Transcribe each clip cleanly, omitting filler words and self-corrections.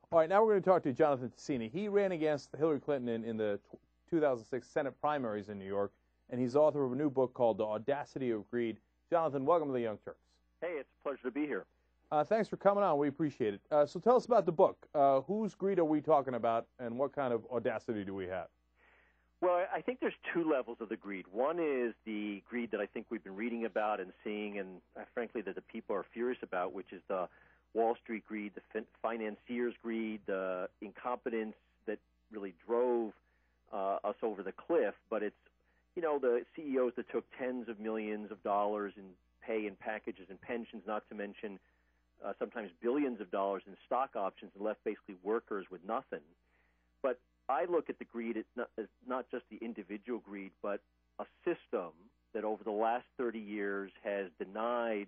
All right, now we're going to talk to Jonathan Tasini. He ran against Hillary Clinton in the 2006 Senate primaries in New York, and he's author of a new book called The Audacity of Greed. Jonathan, welcome to the Young Turks. Hey, it's a pleasure to be here. Thanks for coming on. We appreciate it. So tell us about the book. Whose greed are we talking about, and what kind of audacity do we have? Well, I think there's two levels of the greed. One is the greed that I think we've been reading about and seeing, and frankly that the people are furious about, which is the Wall Street greed, the financiers' greed, the incompetence that really drove us over the cliff. But it's, you know, the CEOs that took tens of millions of dollars in pay and packages and pensions, not to mention sometimes billions of dollars in stock options, and left basically workers with nothing. But I look at the greed as not just the individual greed, but a system that over the last 30 years has denied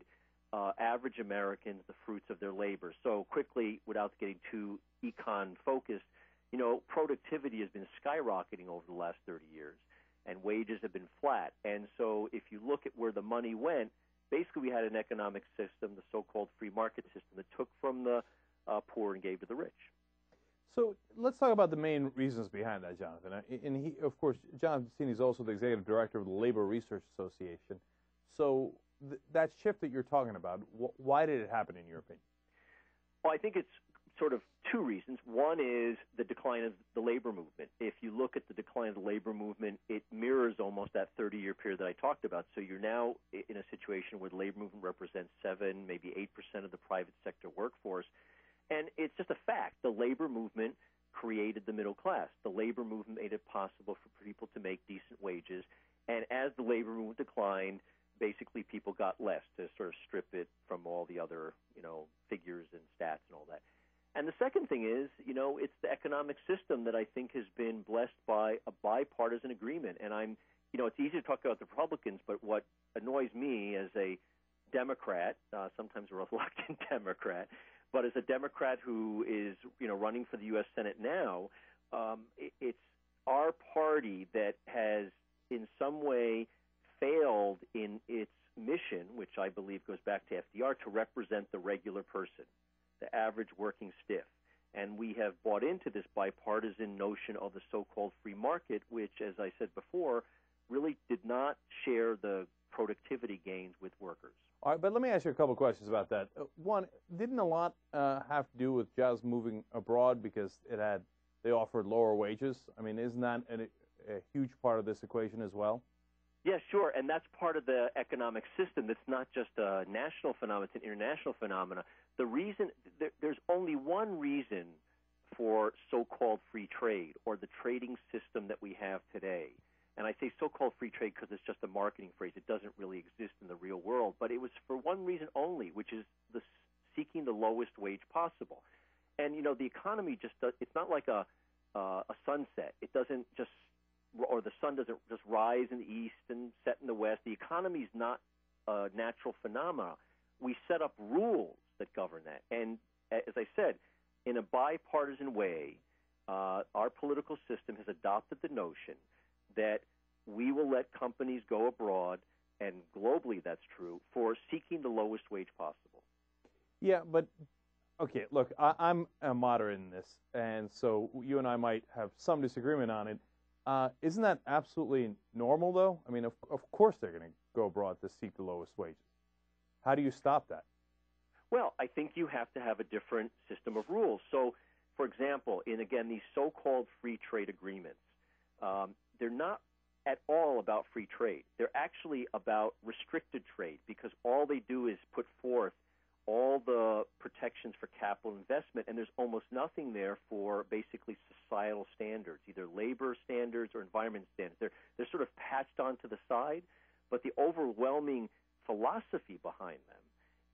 average Americans the fruits of their labor. So quickly, without getting too econ-focused, you know, productivity has been skyrocketing over the last 30 years, and wages have been flat. And so if you look at where the money went, basically we had an economic system, the so-called free market system, that took from the poor and gave to the rich. So let's talk about the main reasons behind that, Jonathan. And he, of course, Jonathan Tasini is also the executive director of the Labor Research Association. So that shift that you're talking about, why did it happen in your opinion? Well, I think it's sort of two reasons. One is the decline of the labor movement. If you look at the decline of the labor movement, it mirrors almost that 30-year period that I talked about. So you're now in a situation where the labor movement represents 7, maybe 8% of the private sector workforce. And it's just a fact. The labor movement created the middle class. The labor movement made it possible for people to make decent wages. And as the labor movement declined, basically people got less, to sort of strip it from all the other, you know, figures and stats and all that. And the second thing is, you know, it's the economic system that I think has been blessed by a bipartisan agreement. And you know, it's easy to talk about the Republicans, but what annoys me as a Democrat, sometimes a reluctant Democrat, but as a Democrat who is, you know, running for the U.S. Senate now, it's our party that has in some way failed in its mission, which I believe goes back to FDR, to represent the regular person, the average working stiff. And we have bought into this bipartisan notion of the so-called free market, which, as I said before, really did not share the productivity gains with workers. All right, but let me ask you a couple questions about that. One, didn't a lot have to do with jobs moving abroad because they offered lower wages? I mean, isn't that a huge part of this equation as well? Yeah, sure, and that's part of the economic system. That's not just a national phenomenon, it's an international phenomenon. The reason, there's only one reason for so-called free trade, or the trading system that we have today. And I say so-called free trade because it's just a marketing phrase. It doesn't really exist in the real world. But it was for one reason only, which is seeking the lowest wage possible. And, you know, the economy it's not like a sunset. It doesn't just, or the sun doesn't just rise in the east and set in the west. The economy is not a natural phenomena. We set up rules that govern that. And as I said, in a bipartisan way, our political system has adopted the notion that we will let companies go abroad, and globally that's true, for seeking the lowest wage possible. Yeah, but, okay, look, I'm a moderate in this, and so you and I might have some disagreement on it. Isn't that absolutely normal, though? I mean, of course they're going to go abroad to seek the lowest wages. How do you stop that? Well, I think you have to have a different system of rules. So, for example, in, again, these so-called free trade agreements, they're not at all about free trade. They're actually about restricted trade, because all they do is put forth all the protections for capital investment, and there's almost nothing there for basically societal standards, either labor standards or environment standards. They're sort of patched onto the side, but the overwhelming philosophy behind them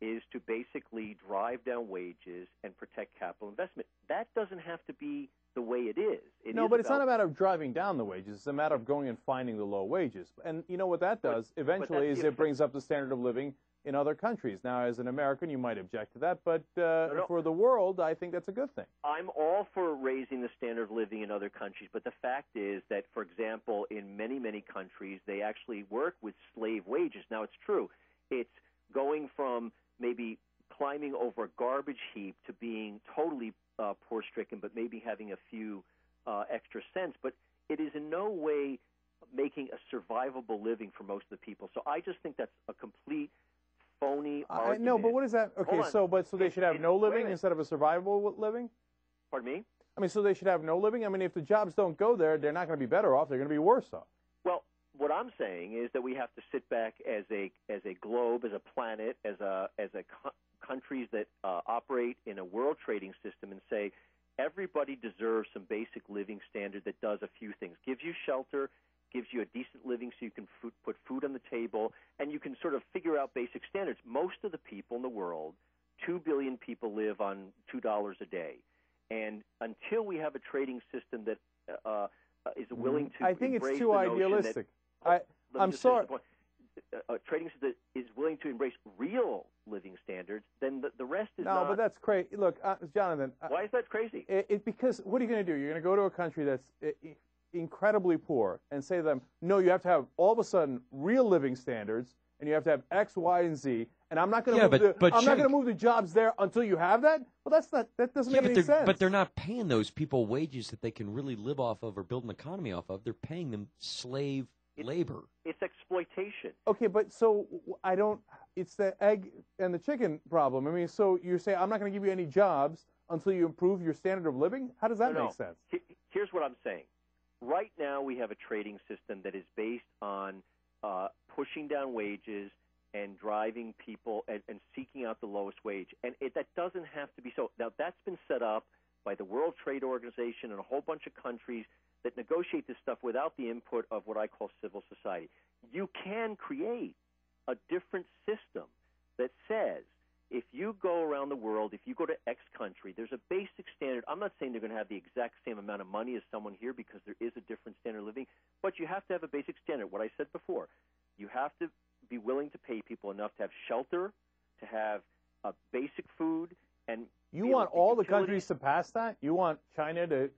is to basically drive down wages and protect capital investment. That doesn't have to be the way it is. No, but it's not a matter of driving down the wages. It's a matter of going and finding the low wages. And you know what that does eventually is it brings up the standard of living in other countries. Now, as an American, you might object to that, but for the world, I think that's a good thing. I'm all for raising the standard of living in other countries, but the fact is that, for example, in many, many countries, they actually work with slave wages. Now, it's true. It's going from maybe climbing over a garbage heap to being totally poor-stricken, but maybe having a few extra cents. But it is in no way making a survivable living for most of the people. So I just think that's a complete phony argument. No, but what is that? Okay, so they should have no living instead of a survivable living? Pardon me? I mean, so they should have no living? I mean, if the jobs don't go there, they're not going to be better off. They're going to be worse off. Well, what I'm saying is that we have to sit back as a globe, as a planet, as countries that operate in a world trading system and say everybody deserves some basic living standard that does a few things. Gives you shelter, gives you a decent living so you can put food on the table, and you can sort of figure out basic standards. Most of the people in the world, 2 billion people, live on $2 a day. And until we have a trading system that is willing to I think embrace it's too idealistic. I'm sorry. A trading system that is willing to embrace real living standards, then the rest is not. No, but that's crazy. Look, Jonathan. Why is that crazy? Because what are you going to do? You're going to go to a country that's incredibly poor and say to them, no, you have to have all of a sudden real living standards, and you have to have X, Y, and Z, and I'm not going to move the jobs there until you have that. Well, that doesn't make any sense. But they're not paying those people wages that they can really live off of or build an economy off of. They're paying them slave labor. It's exploitation. Okay, but so it's the egg and the chicken problem. I mean, so you say I'm not going to give you any jobs until you improve your standard of living? How does that make sense? Here's what I'm saying. Right now we have a trading system that is based on pushing down wages and driving people and seeking out the lowest wage. And that doesn't have to be so. Now, that's been set up by the World Trade Organization and a whole bunch of countries that negotiate this stuff without the input of what I call civil society. You can create a different system that says if you go around the world, if you go to X country, there's a basic standard. I'm not saying they're going to have the exact same amount of money as someone here because there is a different standard of living, but you have to have a basic standard. What I said before, you have to be willing to pay people enough to have shelter, to have basic food, and you want all the countries to pass that? You want China to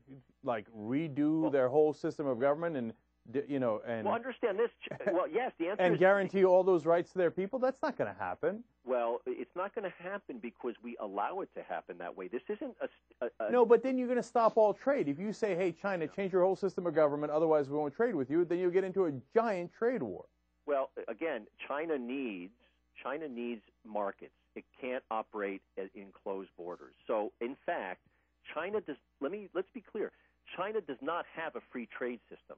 redo their whole system of government and well, understand this. Well, yes, the answer and is guarantee all those rights to their people? That's not going to happen. Well, it's not going to happen because we allow it to happen that way. This isn't a No, but then you're going to stop all trade. If you say, hey, China, change your whole system of government, otherwise we won't trade with you, then you'll get into a giant trade war. Well, again, China needs markets. It can't operate in closed borders. So, in fact, China does. Let's be clear. China does not have a free trade system.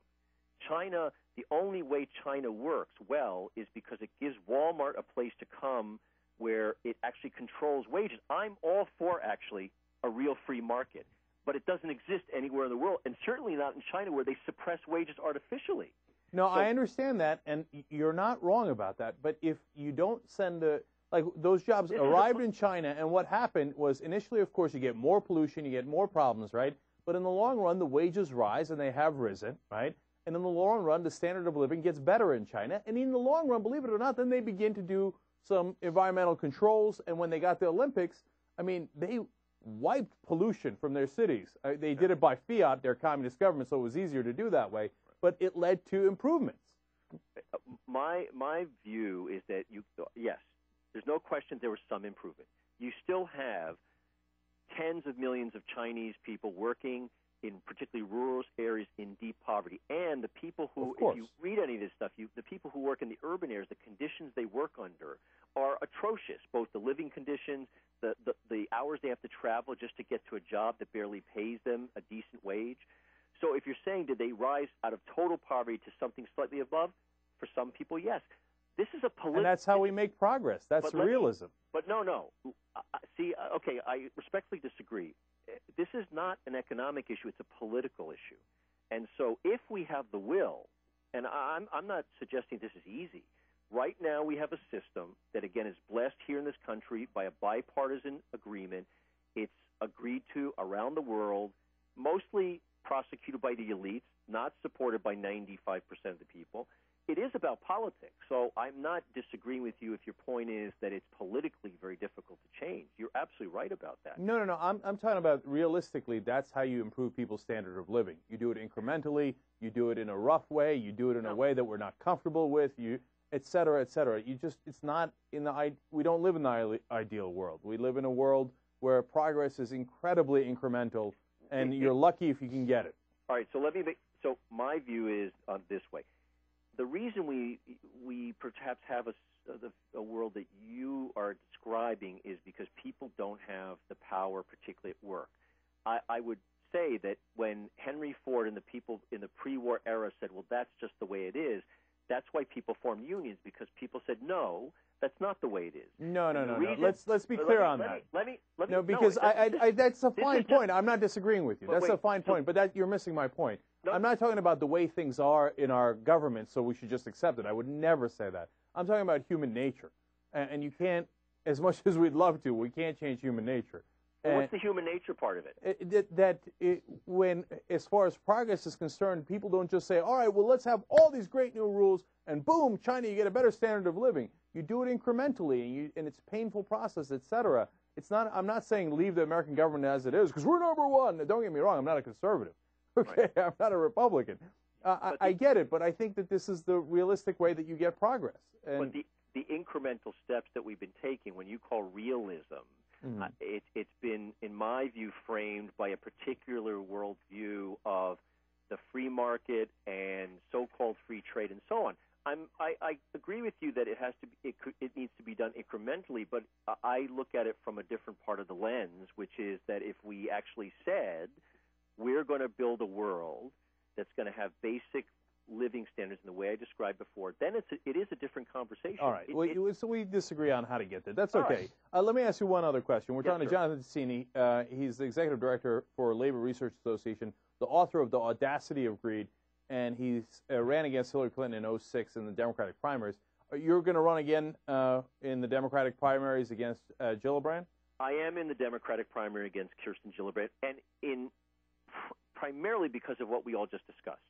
China, the only way China works well is because it gives Walmart a place to come where it actually controls wages. I'm all for actually a real free market, but it doesn't exist anywhere in the world, and certainly not in China where they suppress wages artificially. No, I understand that, and you're not wrong about that. But if you don't send those jobs arrived in China, and what happened was initially, of course, you get more pollution, you get more problems, right? But in the long run, the wages rise, and they have risen, right? And in the long run, the standard of living gets better in China. And in the long run, believe it or not, then they begin to do some environmental controls. And when they got the Olympics, I mean, they wiped pollution from their cities. They did it by fiat, their communist government, so it was easier to do that way. But it led to improvements. My view is that yes, there's no question there was some improvement. You still have tens of millions of Chinese people working in particularly rural areas in deep poverty. And the people who, if you read any of this stuff, the people who work in the urban areas, the conditions they work under are atrocious, both the living conditions, the hours they have to travel just to get to a job that barely pays them a decent wage. So if you're saying did they rise out of total poverty to something slightly above, for some people, yes. This is a political... And that's how we make progress. That's realism. But no. See, okay, I respectfully disagree. This is not an economic issue. It's a political issue. And so if we have the will, and I'm not suggesting this is easy. Right now we have a system that, again, is blessed here in this country by a bipartisan agreement. It's agreed to around the world, mostly prosecuted by the elites, not supported by 95% of the people. It is about politics, so I'm not disagreeing with you if your point is that it's politically very difficult to change. You're absolutely right about that. No. I'm talking about realistically, that's how you improve people's standard of living. You do it incrementally. You do it in a rough way. You do it in a way that we're not comfortable with. et cetera, et cetera. It's not in the, we don't live in the ideal world. We live in a world where progress is incredibly incremental, and you're lucky if you can get it. All right, so my view is this way. The reason we perhaps have a world that you are describing is because people don't have the power, particularly at work. I would say that when Henry Ford and the people in the pre-war era said, well, that's just the way it is, that's why people formed unions, because people said, no, that's not the way it is. No. Let's be clear on that. No, because that's a fine point. I'm not disagreeing with you. That's a fine point, but you're missing my point. No. I'm not talking about the way things are in our government, so we should just accept it. I would never say that. I'm talking about human nature, and you can't, as much as we'd love to, we can't change human nature. Well, what's the human nature part of it? When, as far as progress is concerned, people don't just say, all right, well, let's have all these great new rules, and boom, China, you get a better standard of living. You do it incrementally, and it's a painful process, et cetera. It's not. I'm not saying leave the American government as it is, because we're number one. Don't get me wrong, I'm not a conservative. Okay, right. I'm not a Republican. I get it, but I think that this is the realistic way that you get progress. And but the incremental steps that we've been taking, when you call realism, it's been, in my view, framed by a particular worldview of the free market and so-called free trade and so on. I agree with you that it needs to be done incrementally, but I look at it from a different part of the lens, which is that if we actually said we're going to build a world that's going to have basic living standards in the way I described before, then it is a different conversation. All right. So we disagree on how to get there. That's okay. Right. Let me ask you one other question. We're talking to Jonathan Tasini. He's the executive director for Labor Research Association, the author of The Audacity of Greed, and he's ran against Hillary Clinton in 2006 in the Democratic primaries. You're going to run again in the Democratic primaries against Gillibrand? I am in the Democratic primary against Kirsten Gillibrand, and primarily because of what we all just discussed.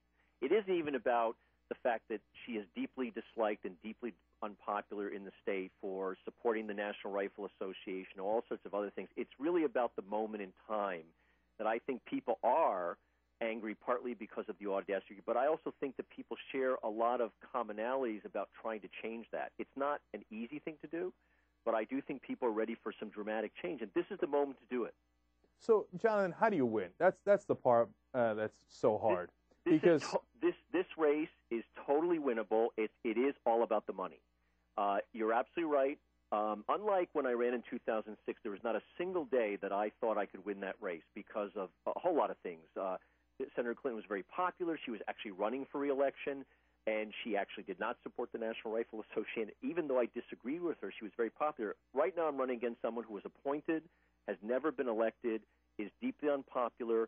It isn't even about the fact that she is deeply disliked and deeply unpopular in the state for supporting the National Rifle Association and all sorts of other things. It's really about the moment in time that I think people are angry, partly because of the audacity, but I also think that people share a lot of commonalities about trying to change that. It's not an easy thing to do, but I do think people are ready for some dramatic change, and this is the moment to do it. So, Jonathan, how do you win? That's the part that's so hard. This race is totally winnable. It is all about the money. You're absolutely right. Unlike when I ran in 2006, there was not a single day that I thought I could win that race because of a whole lot of things. Senator Clinton was very popular. She was actually running for re-election, and she actually did not support the National Rifle Association. Even though I disagreed with her, she was very popular. Right now I'm running against someone who was appointed, has never been elected, is deeply unpopular,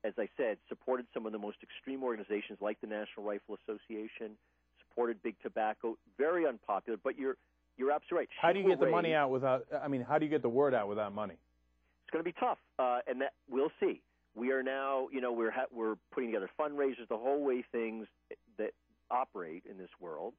as I said, supported some of the most extreme organizations like the National Rifle Association, supported big tobacco, very unpopular, but you're absolutely right. How do you get the money out without, how do you get the word out without money? It's going to be tough, and that we'll see. We are now, we're putting together fundraisers, the whole way things that operate in this world,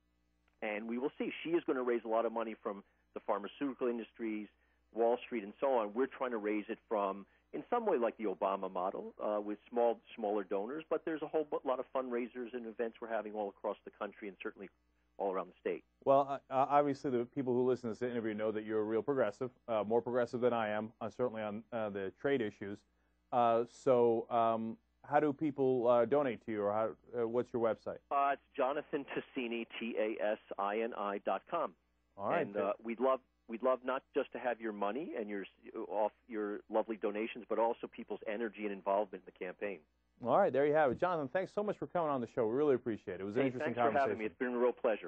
and we will see. She is going to raise a lot of money from the pharmaceutical industries, Wall Street, and so on. We're trying to raise it from, in some way, like the Obama model, with smaller donors, but there's a whole lot of fundraisers and events we're having all across the country and certainly all around the state. Well, obviously the people who listen to this interview know that you're a real progressive, more progressive than I am, certainly on the trade issues. So how do people donate to you, or what's your website? It's Jonathan Tasini, TASINI.com. All right. And we'd love not just to have your money and your lovely donations, but also people's energy and involvement in the campaign. All right, there you have it. Jonathan, thanks so much for coming on the show. We really appreciate it. It was an interesting conversation. Thanks for having me. It's been a real pleasure.